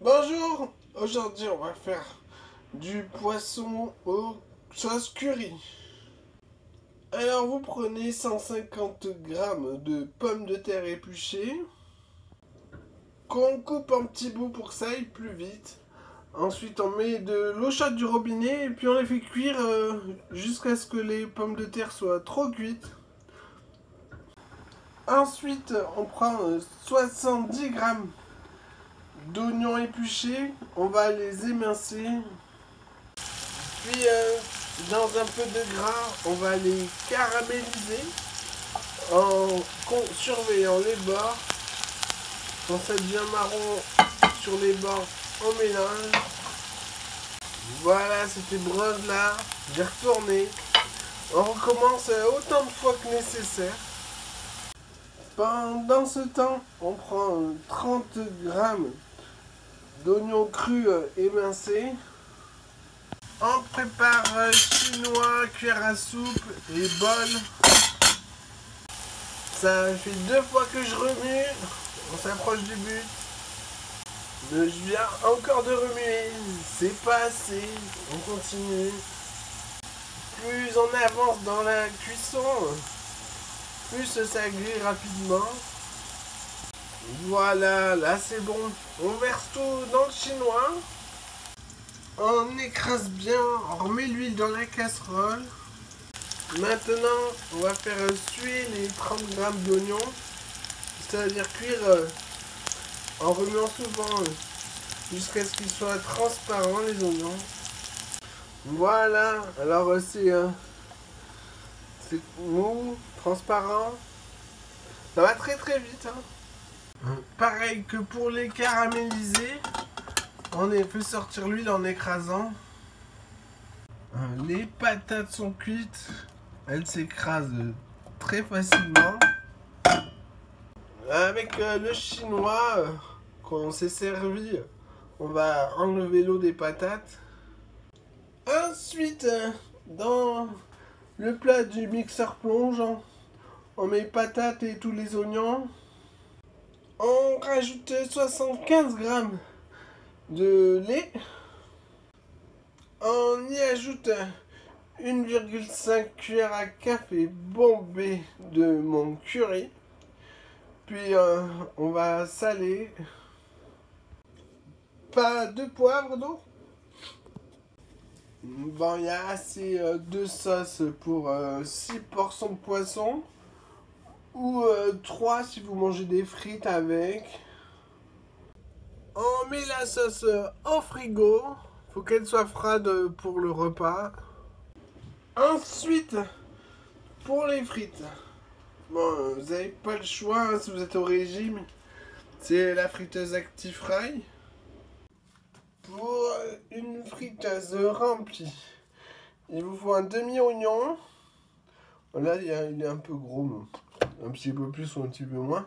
Bonjour, aujourd'hui on va faire du poisson au sauce curry. Alors vous prenez 150 grammes de pommes de terre épluchées, qu'on coupe en petits bouts pour que ça aille plus vite. Ensuite on met de l'eau chaude du robinet et puis on les fait cuire jusqu'à ce que les pommes de terre soient trop cuites. Ensuite on prend 70 grammes d'oignons épluchés, on va les émincer. Puis dans un peu de gras, on va les caraméliser en surveillant les bords. Quand ça devient marron sur les bords, on mélange. Voilà, c'était brun là. J'ai retourné. On recommence autant de fois que nécessaire. Pendant ce temps, on prend 30 grammes d'oignons crus émincés. On prépare chinois, cuillère à soupe et bol. Ça fait 2 fois que je remue. On s'approche du but. Je viens encore de remuer. C'est pas assez. On continue. Plus on avance dans la cuisson, plus ça grille rapidement. Voilà, là c'est bon. On verse tout dans le chinois. On écrase bien, on remet l'huile dans la casserole. Maintenant, on va faire suer les 30 grammes d'oignons. C'est-à-dire cuire en remuant souvent jusqu'à ce qu'ils soient transparents les oignons. Voilà, alors c'est mou, transparent. Ça va très très vite. Pareil que pour les caraméliser. On fait sortir l'huile en écrasant. Les patates sont cuites. Elles s'écrasent très facilement. Avec le chinois qu'on s'est servi, on va enlever l'eau des patates. Ensuite, dans le plat du mixeur plongeant, on met patates et tous les oignons. On rajoute 75 grammes de lait. On y ajoute 1,5 cuillère à café bombée de mon curry. Puis on va saler. Pas de poivre, non? Bon, il y a assez de sauce pour 6 portions de poisson. Ou 3 si vous mangez des frites avec. On met la sauce au frigo. Faut qu'elle soit froide pour le repas. Ensuite, pour les frites. Bon, vous n'avez pas le choix hein, si vous êtes au régime. C'est la friteuse ActiFry. Pour une friteuse remplie, il vous faut un demi-oignon. Là, il est un peu gros, un petit peu plus ou un petit peu moins.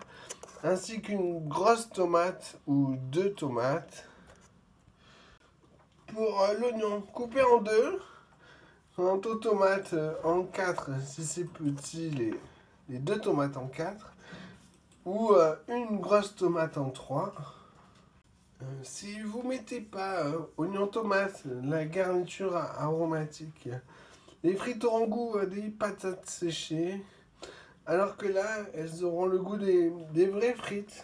Ainsi qu'une grosse tomate ou 2 tomates. Pour l'oignon, coupé en 2. Quant aux tomates, en 4 si c'est petit, les 2 tomates en 4. Ou une grosse tomate en 3. Si vous mettez pas oignon tomate, la garniture aromatique, les frites auront goût des patates séchées. Alors que là, elles auront le goût des vraies frites.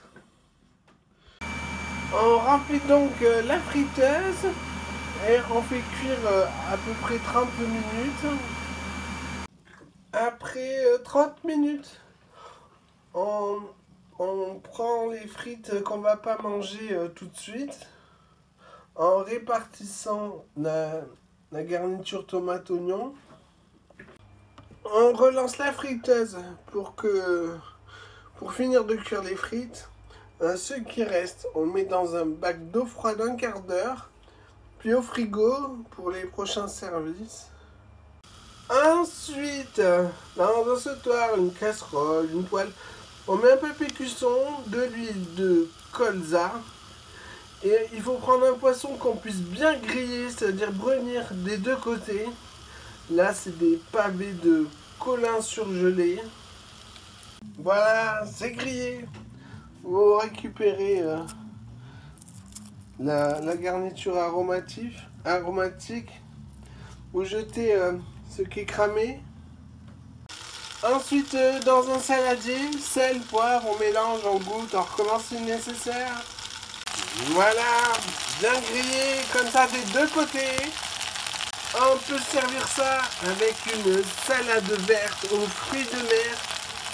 On remplit donc la friteuse et on fait cuire à peu près 30 minutes. Après 30 minutes, on prend les frites qu'on va pas manger tout de suite en répartissant la garniture tomate-oignon. On relance la friteuse pour finir de cuire les frites. Ce qui reste, on met dans un bac d'eau froide un quart d'heure, puis au frigo pour les prochains services. Ensuite, dans un sautoir, une casserole, une poêle, on met un papier cuisson, de l'huile de colza. Et il faut prendre un poisson qu'on puisse bien griller, c'est-à-dire brunir des deux côtés. Là, c'est des pavés de colin surgelés. Voilà, c'est grillé. Vous récupérez la garniture aromatique. Vous jetez ce qui est cramé. Ensuite, dans un saladier, sel, poivre, on mélange, on goûte, on recommence si nécessaire. Voilà, bien grillé, comme ça des deux côtés. On peut servir ça avec une salade verte aux fruits de mer,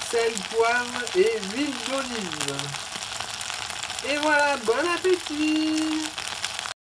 sel, poivre et huile d'olive. Et voilà, bon appétit!